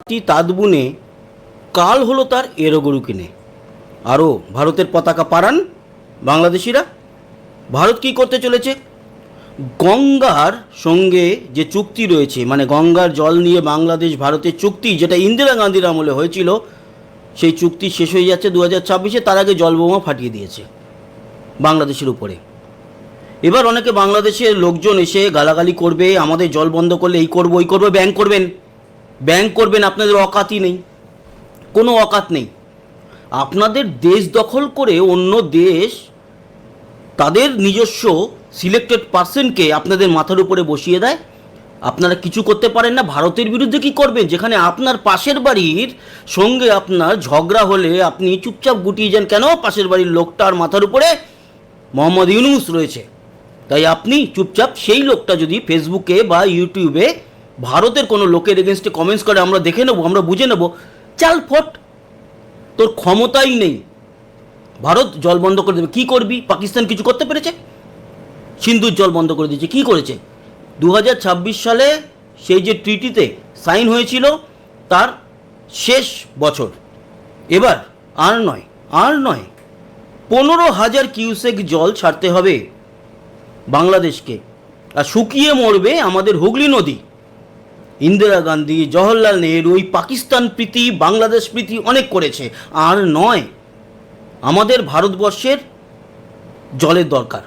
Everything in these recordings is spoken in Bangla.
তাঁত বুনে কাল হলো তার এরোগরু কিনে। আরও ভারতের পতাকা পারান বাংলাদেশিরা। ভারত কী করতে চলেছে? গঙ্গার সঙ্গে যে চুক্তি রয়েছে, মানে গঙ্গার জল নিয়ে বাংলাদেশ ভারতের চুক্তি, যেটা ইন্দিরা গান্ধীর আমলে হয়েছিল, সেই চুক্তি শেষ হয়ে যাচ্ছে 2026-এ। তার আগে জলবোমা ফাটিয়ে দিয়েছে বাংলাদেশের উপরে। এবার অনেকে বাংলাদেশের লোকজন এসে গালাগালি করবে, আমাদের জল বন্ধ করলে এই করবো ওই করবো, ব্যাংক করবেন। আপনাদের অকাতই নেই, কোনো অকাত নেই। আপনাদের দেশ দখল করে অন্য দেশ তাদের নিজস্ব সিলেক্টেড পার্সনকে আপনাদের মাথার উপরে বসিয়ে দেয়। আপনারা কিছু করতে পারেন না। ভারতের বিরুদ্ধে কি করবেন? যেখানে আপনার পাশের বাড়ির সঙ্গে আপনার ঝগড়া হলে আপনি চুপচাপ গুটিয়ে যান। কেন? পাশের বাড়ির লোকটার মাথার উপরে মোহাম্মদ ইউনূস রয়েছে। তাই আপনি চুপচাপ সেই লোকটা যদি ফেসবুকে বা ইউটিউবে ভারতের কোনো লোকের এগেনস্টে কমেন্টস করে, আমরা দেখে নেবো, আমরা বুঝে নেবো, চাল ফট, তোর ক্ষমতাই নেই। ভারত জল বন্ধ করে দেবে। কী করবি? পাকিস্তান কিছু করতে পেরেছে? সিন্ধুর জল বন্ধ করে দিয়েছে। কী করেছে? 2026 সালে সেই যে ট্রিটিতে সাইন হয়েছিল তার শেষ বছর। এবার আর নয় 15,000 কিউসেক জল ছাড়তে হবে বাংলাদেশকে, আর শুকিয়ে মরবে আমাদের হুগলি নদী। ইন্দিরা গান্ধী, জওহরলাল নেহরু ওই পাকিস্তান প্রীতি, বাংলাদেশ প্রীতি অনেক করেছে। আর নয়, আমাদের ভারতবর্ষের জলের দরকার।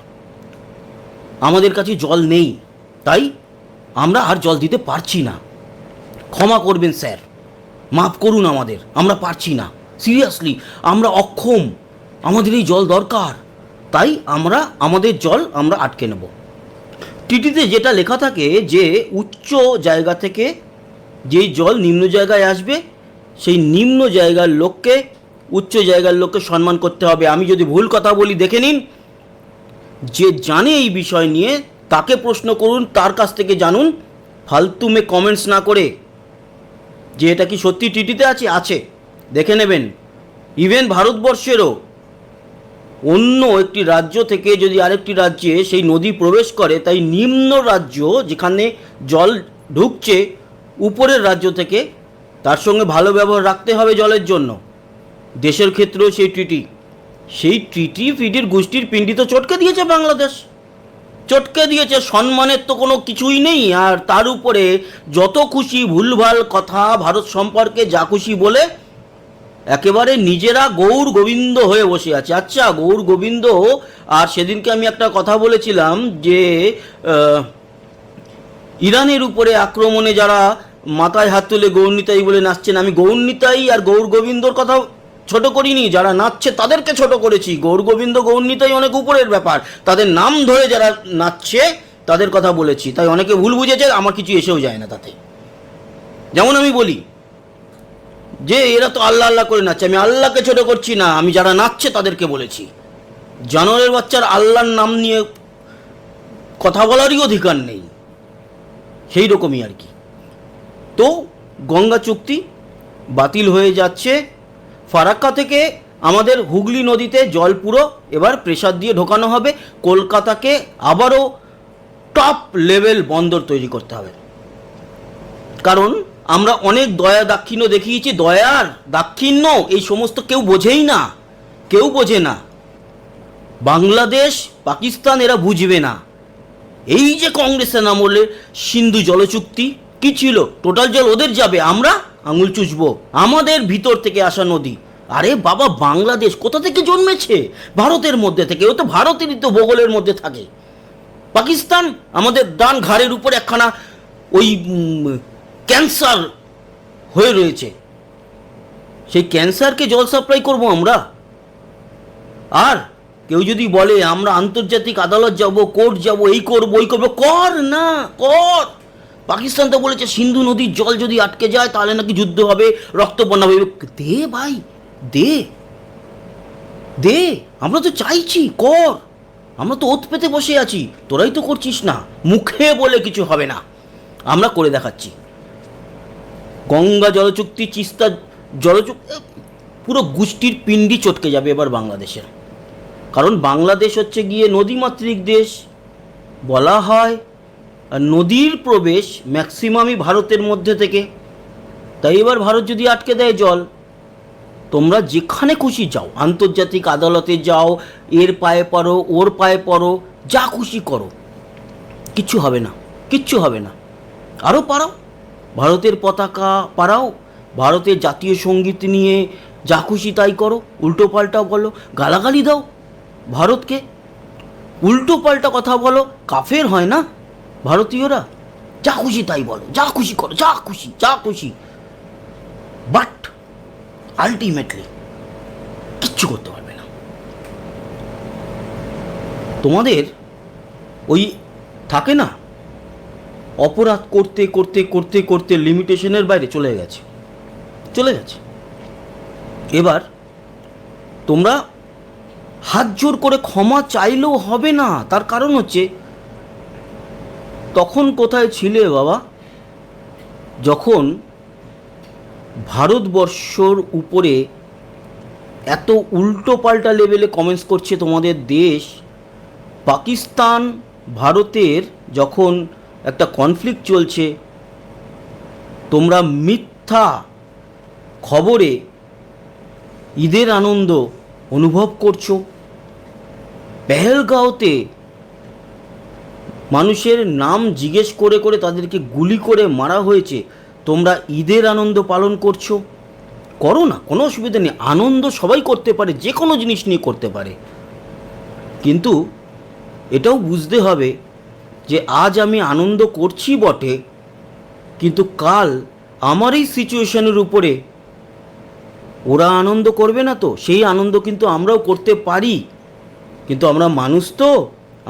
আমাদের কাছে জল নেই, তাই আমরা আর জল দিতে পারছি না। ক্ষমা করবেন স্যার, মাফ করুন আমাদের, আমরা পারছি না। সিরিয়াসলি আমরা অক্ষম, আমাদের এই জল দরকার, তাই আমরা আমাদের জল আমরা আটকে নেব। টিটিতে যেটা লেখা থাকে যে উচ্চ জায়গা থেকে যেই জল নিম্ন জায়গায় আসবে, সেই নিম্ন জায়গার লোককে উচ্চ জায়গার লোককে সম্মান করতে হবে। আমি যদি ভুল কথা বলি দেখে নিন, যে জানে এই বিষয় নিয়ে তাকে প্রশ্ন করুন, তার কাছ থেকে জানুন, ফালতু মে কমেন্টস না করে। যে এটা কি সত্যি টিটিতে আছে দেখে নেবেন। ইভেন ভারতবর্ষেরও অন্য একটি রাজ্য থেকে যদি আরেকটি রাজ্যে সেই নদী প্রবেশ করে, তাই নিম্ন রাজ্য যেখানে জল ঢুকছে উপরের রাজ্য থেকে, তার সঙ্গে ভালো ব্যবহার রাখতে হবে জলের জন্য। দেশের ক্ষেত্রেও সেই ট্রিটি ফিটির গোষ্ঠীর পিণ্ডি তো চটকে দিয়েছে বাংলাদেশ, চটকে দিয়েছে। সম্মানের তো কোনো কিছুই নেই। আর তার উপরে যত খুশি ভুলভাল কথা ভারত সম্পর্কে যা খুশি বলে একেবারে নিজেরা গৌর গোবিন্দ হয়ে বসে আছে। আচ্ছা, গৌর গোবিন্দ, আর সেদিনকে আমি একটা কথা বলেছিলাম যে ইরানের উপরে আক্রমণে যারা মাথায় হাত তুলে গৌরনিতাই বলে নাচছেন, আমি গৌরনিতাই আর গৌর গোবিন্দর কথা ছোট করিনি, যারা নাচছে তাদেরকে ছোট করেছি। গৌর গোবিন্দ গৌরনিতাই অনেক উপরের ব্যাপার, তাদের নাম ধরে যারা নাচছে তাদের কথা বলেছি। তাই অনেকে ভুল বুঝেছে, আমার কিছু এসেও যায় না তাতে। যেমন আমি বলি যে এরা তো আল্লাহ আল্লাহ করে নাচছে, আমি আল্লাহকে ছোট করছি না, আমি যারা নাচছে তাদেরকে বলেছি। জানোয়ারের বাচ্চার আল্লাহর নাম নিয়ে কথা বলারই অধিকার নেই, সেই রকমই আর কি। তো গঙ্গা চুক্তি বাতিল হয়ে যাচ্ছে। ফারাক্কা থেকে আমাদের হুগলি নদীতে জল পুরো এবার প্রেসার দিয়ে ঢোকানো হবে। কলকাতাকে আবারও টপ লেভেল বন্দর তৈরি করতে হবে। কারণ আমরা অনেক দয়া দাক্ষিণ্য দেখিয়েছি, দয়ার দাক্ষিণ্য এই সমস্ত কেউ বোঝেই না, কেউ বোঝে না। বাংলাদেশ পাকিস্তান এরা বুঝবে না। এই যে কংগ্রেসের আমলে সিন্ধু জলচুক্তি কি ছিল, টোটাল জল ওদের যাবে, আমরা আঙুল চুষবো। আমাদের ভিতর থেকে আসা নদী। আরে বাবা, বাংলাদেশ কোথা থেকে জন্মেছে? ভারতের মধ্যে থেকে। ও তো ভারতেরই তো ভূগোলের মধ্যে থাকে। পাকিস্তান আমাদের ডান ঘাড়ের উপর একখানা ওই ক্যান্সার হয়ে রয়েছে, সেই ক্যান্সারকে জল সাপ্লাই করব আমরা। আর কেউ যদি বলে আমরা আন্তর্জাতিক আদালত যাব, কোর্ট যাব, এই করব ওই করবো, কর না, কর। পাকিস্তান তো বলেছে সিন্ধু নদীর জল যদি আটকে যায় তাহলে নাকি যুদ্ধ হবে, রক্তবন্যা হবে। দে ভাই, দে দে, আমরা তো চাইছি, কর। আমরা তো ওত পেতে বসে আছি, তোরাই তো করছিস না। মুখে বলে কিছু হবে না, আমরা করে দেখাচ্ছি। গঙ্গা জলচুক্তি, তিস্তা জলচুক্তি, পুরো গোষ্ঠীর পিণ্ডি চটকে যাবে এবার বাংলাদেশের। কারণ বাংলাদেশ হচ্ছে গিয়ে নদীমাতৃক দেশ বলা হয়, আর নদীর প্রবেশ ম্যাক্সিমামই ভারতের মধ্যে থেকে। তাই এবার ভারত যদি আটকে দেয় জল, তোমরা যেখানে খুশি যাও, আন্তর্জাতিক আদালতে যাও, এর পায়ে পড়ো, ওর পায়ে পড়ো, যা খুশি করো, কিচ্ছু হবে না, কিচ্ছু হবে না। আরও পারাও, ভারতের পতাকা পারাও, ভারতের জাতীয় সঙ্গীত নিয়ে যা খুশি তাই করো, উল্টো পাল্টা বলো, গালাগালি দাও ভারতকে, উল্টো পাল্টা কথা বলো, কাফের হয় না ভারতীয়রা? যা খুশি তাই বলো, যা খুশি করো, যা খুশি, যা খুশি, বাট আলটিমেটলি কিচ্ছু করতে পারবে না। তোমাদের ওই থাকে না, অপরাধ করতে করতে করতে করতে লিমিটেশনের বাইরে চলে গেছে, চলে গেছে। এবার তোমরা হাত জোর করে ক্ষমা চাইলেও হবে না। তার কারণ হচ্ছে, তখন কোথায় ছিলে বাবা, যখন ভারতবর্ষর উপরে এত উল্টো পাল্টা লেভেলে কমেন্টস করছে তোমাদের দেশ? পাকিস্তান ভারতের যখন একটা কনফ্লিক্ট চলছে, তোমরা মিথ্যা খবরে ঈদের আনন্দ অনুভব করছো। পেহেলগাঁওতে মানুষের নাম জিজ্ঞেস করে করে তাদেরকে গুলি করে মারা হয়েছে, তোমরা ঈদের আনন্দ পালন করছো। করো না, কোনো অসুবিধা নেই, আনন্দ সবাই করতে পারে, যে কোনো জিনিস নিয়ে করতে পারে। কিন্তু এটাও বুঝতে হবে যে আজ আমি আনন্দ করছি বটে, কিন্তু কাল আমার এই সিচুয়েশনের উপরে ওরা আনন্দ করবে না, তো সেই আনন্দ কিন্তু আমরাও করতে পারি। কিন্তু আমরা মানুষ তো,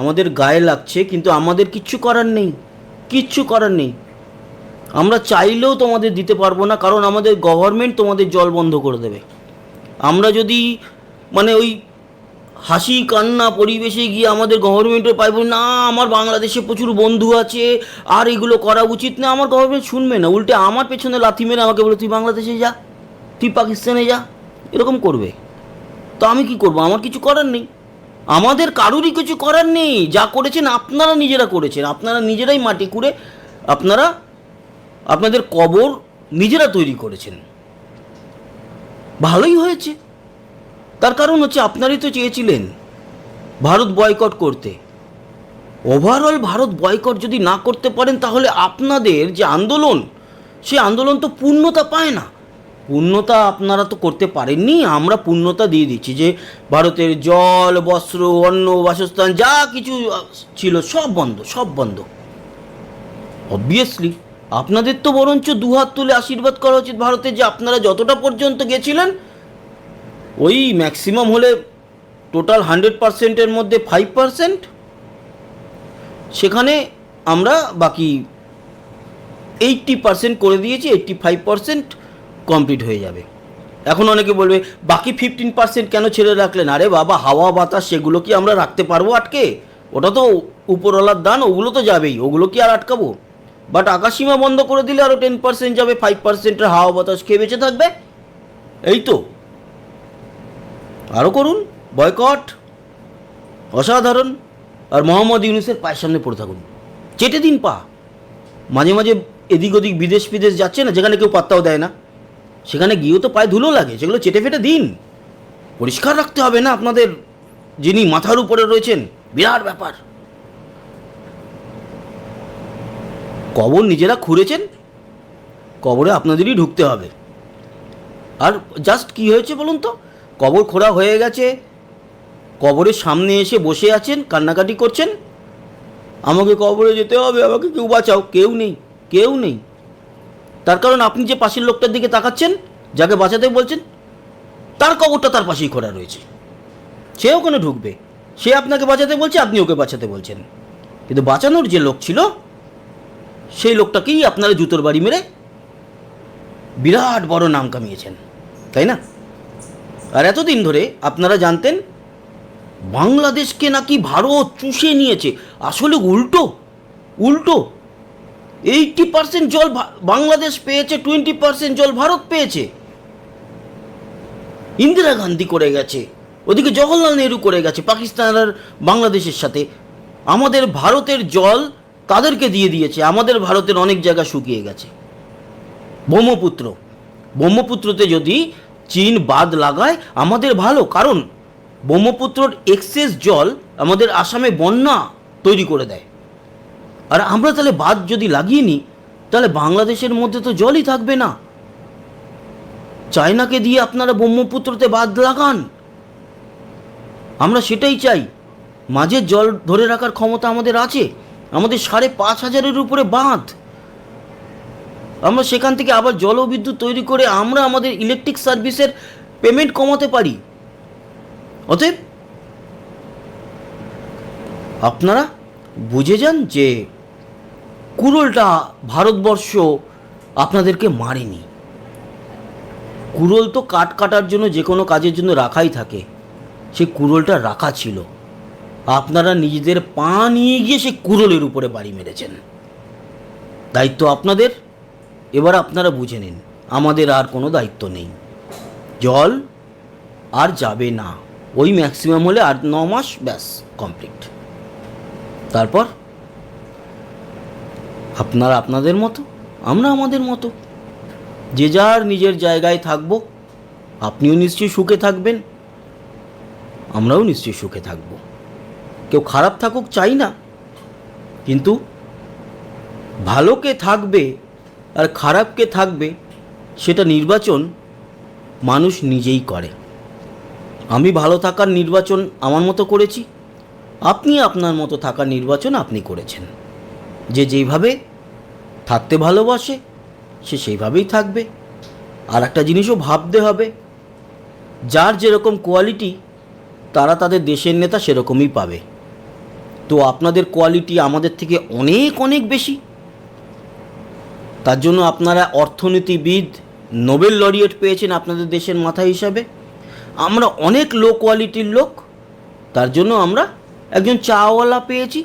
আমাদের গায়ে লাগছে, কিন্তু আমাদের কিচ্ছু করার নেই, কিচ্ছু করার নেই। আমরা চাইলেও তোমাদের দিতে পারবো না, কারণ আমাদের গভর্নমেন্ট তোমাদের জল বন্ধ করে দেবে। আমরা যদি মানে ওই হাসি কান্না পরিবেশে গিয়ে আমাদের গভর্নমেন্টের পাইব না, আমার বাংলাদেশে প্রচুর বন্ধু আছে আর এগুলো করা উচিত না, আমার গভর্নমেন্ট শুনবে না, উল্টে আমার পেছনে লাথি মেরে আমাকে বলে তুই বাংলাদেশে যা, তুই পাকিস্তানে যা, এরকম করবে। তো আমি কি করব? আমার কিছু করার নেই, আমাদের কারুরই কিছু করার নেই। যা করেছেন আপনারা নিজেরা করেছেন, আপনারা নিজেরাই মাটি খুঁড়ে আপনারা আপনাদের কবর নিজেরা তৈরি করেছেন। ভালোই হয়েছে, তার কারণ হচ্ছে আপনারই তো চেয়েছিলেন ভারত বয়কট করতে। ওভারঅল ভারত বয়কট যদি না করতে পারেন, তাহলে আপনাদের যে আন্দোলন, সে আন্দোলন তো পূর্ণতা পায় না। পূর্ণতা আপনারা তো করতে পারেননি, আমরা পূর্ণতা দিয়ে দিচ্ছি যে ভারতের জল, বস্ত্র, অন্ন, বাসস্থান যা কিছু ছিল সব বন্ধ, সব বন্ধ। অবভিয়াসলি আপনাদের তো বরঞ্চ দুহাত তুলে আশীর্বাদ করা উচিত ভারতের, যে আপনারা যতটা পর্যন্ত গেছিলেন, ওই ম্যাক্সিমাম হলে টোটাল 100%-এর মধ্যে 5%, সেখানে আমরা বাকি 80% করে দিয়েছি, 85% কমপ্লিট হয়ে যাবে। এখন অনেকে বলবে বাকি 15% কেন ছেড়ে রাখলেন? আরে বাবা, হাওয়া বাতাস সেগুলো কি আমরা রাখতে পারবো আটকে? ওটা তো উপরওয়ালার দান, ওগুলো তো যাবেই, ওগুলো কি আর আটকাবো? বাট আকাশসীমা বন্ধ করে দিলে আরও 10% যাবে, 5%-এর হাওয়া বাতাস খেয়ে বেঁচে থাকবে। এই তো, আরও করুন বয়কট, অসাধারণ। আর মোহাম্মদ ইউনূসের পায়ের সামনে পড়ে থাকুন, চেটে দিন পা। মাঝে মাঝে এদিক ওদিক বিদেশ যাচ্ছে না, যেখানে কেউ পাত্তাও দেয় না, সেখানে গিয়েও তো পায়ে ধুলো লাগে, সেগুলো চেটে ফেটে দিন। পরিষ্কার রাখতে হবে না আপনাদের, যিনি মাথার উপরে রয়েছেন, বিরাট ব্যাপার। কবর নিজেরা খুঁড়েছেন, কবরে আপনাদেরই ঢুকতে হবে। আর জাস্ট কি হয়েছে বলুন তো, কবর খোঁড়া হয়ে গেছে, কবরের সামনে এসে বসে আছেন, কান্নাকাটি করছেন, আমাকে কবরে যেতে হবে, আমাকে কেউ বাঁচাও। কেউ নেই, কেউ নেই। তার কারণ আপনি যে পাশের লোকটার দিকে তাকাচ্ছেন, যাকে বাঁচাতে বলছেন, তার কবরটা তার পাশেই খোঁড়া রয়েছে, সে ওখানে ঢুকবে, সে আপনাকে বাঁচাতে বলছে, আপনি ওকে বাঁচাতে বলছেন। কিন্তু বাঁচানোর যে লোক ছিল, সেই লোকটাকেই আপনারা জুতোর বাড়ি মেরে বিরাট বড় নাম কামিয়েছেন, তাই না? আর এতদিন ধরে আপনারা জানতেন বাংলাদেশকে নাকি ভারত চুষে নিয়েছে। আসলে উল্টো, উল্টো। 80% জল বাংলাদেশ পেয়েছে, 20% জল ভারত পেয়েছে। ইন্দিরা গান্ধী করে গেছে, ওদিকে জওহরলাল নেহরু করে গেছে পাকিস্তান আর বাংলাদেশের সাথে। আমাদের ভারতের জল তাদেরকে দিয়ে দিয়েছে, আমাদের ভারতের অনেক জায়গা শুকিয়ে গেছে। ব্রহ্মপুত্র, ব্রহ্মপুত্রতে যদি চীন বাঁধ লাগায় আমাদের ভালো, কারণ ব্রহ্মপুত্রর এক্সেস জল আমাদের আসামে বন্যা তৈরি করে দেয়। আর আমরা তাহলে বাঁধ যদি লাগিয়ে নিই তাহলে বাংলাদেশের মধ্যে তো জলই থাকবে না। চায়নাকে দিয়ে আপনারা ব্রহ্মপুত্রতে বাঁধ লাগান, আমরা সেটাই চাই। মাঝের জল ধরে রাখার ক্ষমতা আমাদের আছে, আমাদের 5,500-এর উপরে বাঁধ, আমরা সেখান থেকে আবার জলবিদ্যুৎ তৈরি করে আমরা আমাদের ইলেকট্রিক সার্ভিসের পেমেন্ট কমাতে পারি। অতএব আপনারা বুঝে যান যে কুড়োলটা ভারতবর্ষ আপনাদেরকে মারেনি। কুড়োল তো কাঠ কাটার জন্য, যে কোনো কাজের জন্য রাখাই থাকে, সেই কুড়োলটা রাখা ছিল। আপনারা নিজেদের পা নিয়ে গিয়ে সেই কুড়োলের উপরে বাড়ি মেরেছেন। দায়িত্ব আপনাদের, এবার আপনারা বুঝে নিন, আমাদের আর কোনো দায়িত্ব নেই। জল আর যাবে না, ওই ম্যাক্সিমাম হলে 8-9 মাস, ব্যাস কমপ্লিট। তারপর আপনারা আপনাদের মতো, আমরা আমাদের মতো, যে যার নিজের জায়গায় থাকব। আপনিও নিশ্চয়ই সুখে থাকবেন, আমরাও নিশ্চয়ই সুখে থাকব। কেউ খারাপ থাকুক চাই না, কিন্তু ভালোকে থাকবে আর খারাপকে থাকবে সেটা নির্বাচন মানুষ নিজেই করে। আমি ভালো থাকার নির্বাচন আমার মতো করেছি, আপনি আপনার মতো থাকার নির্বাচন আপনি করেছেন। যে যেইভাবে থাকতে ভালোবাসে সে সেইভাবেই থাকবে। আর একটা জিনিসও ভাবতে হবে, যার যেরকম কোয়ালিটি তারা তাদের দেশের নেতা সেরকমই পাবে। তো আপনাদের কোয়ালিটি আমাদের থেকে অনেক অনেক বেশি, তার জন্য আপনারা অর্থনীতিবিদ, নোবেল লরিয়েট পেয়েছেন আপনাদের দেশের মাথা হিসাবে। আমরা অনেক লো কোয়ালিটির লোক, তার জন্য আমরা একজন চাওয়ালা পেয়েছি।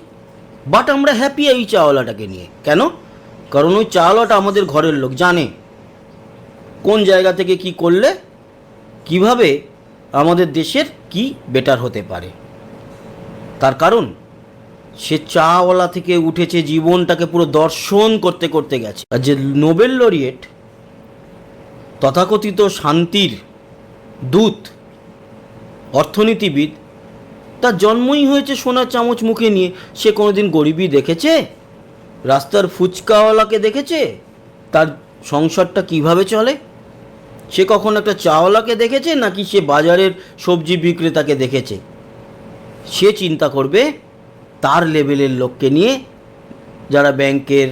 বাট আমরা হ্যাপি এই চাওয়ালাটাকে নিয়ে। কেন? কারণ ওই চাওয়ালাটা আমাদের ঘরের লোক, জানে কোন জায়গা থেকে কি করলে কিভাবে আমাদের দেশের কি বেটার হতে পারে। তার কারণ সে চাওয়ালা থেকে উঠেছে, জীবনটাকে পুরো দর্শন করতে করতে গেছে। আর যে নোবেল লরিয়েট, তথাকথিত শান্তির দূত, অর্থনীতিবিদ, তার জন্মই হয়েছে সোনার চামচ মুখে নিয়ে। সে কোনোদিন গরিবই দেখেছে? রাস্তার ফুচকাওয়ালাকে দেখেছে তার সংসারটা কিভাবে চলে? সে কখন একটা চাওয়ালাকে দেখেছে, নাকি সে বাজারের সবজি বিক্রেতাকে দেখেছে? সে চিন্তা করবে তার লেভেলের লোককে নিয়ে, যারা ব্যাংকের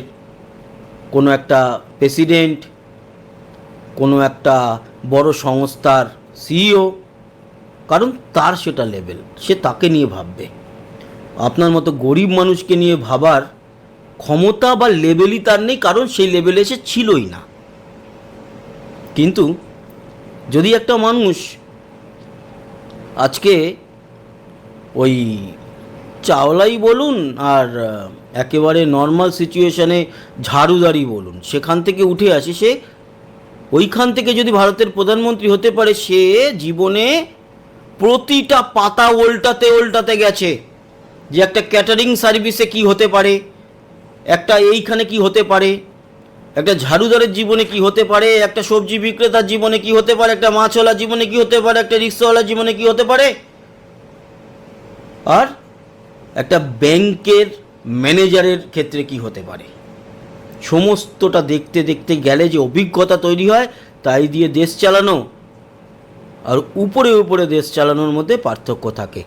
কোনো একটা প্রেসিডেন্ট, কোনো একটা বড় সংস্থার সিইও, কারণ তার সেটা লেভেল, সে তাকে নিয়ে ভাববে। আপনার মতো গরিব মানুষকে নিয়ে ভাবার ক্ষমতা বা লেভেলই তার নেই, কারণ সেই লেভেলে সে ছিলই না। কিন্তু যদি একটা মানুষ আজকে ওই চাওলাই বলুন আর একেবারে নর্মাল সিচুয়েশানে ঝাড়ুদারি বলুন, সেখান থেকে উঠে আসে, সে ওইখান থেকে যদি ভারতের প্রধানমন্ত্রী হতে পারে, সে জীবনে প্রতিটা পাতা উল্টাতে উল্টাতে গেছে। যে একটা ক্যাটারিং সার্ভিসে কি হতে পারে, একটা এইখানে কি হতে পারে, একটা ঝাড়ুদারের জীবনে কি হতে পারে, একটা সবজি বিক্রেতার জীবনে কি হতে পারে, একটা মাছওয়ালার জীবনে কি হতে পারে, একটা রিক্সাওয়ালার জীবনে কি হতে পারে, আর একটা ব্যাংকের ম্যানেজারের ক্ষেত্রে কি হতে পারে। সমস্তটা দেখতে দেখতে গেলে যে অভিজ্ঞতা তৈরি হয়, তাই দিয়ে দেশ চালানো আর উপরে উপরে দেশ চালানোর মধ্যে পার্থক্য থাকে।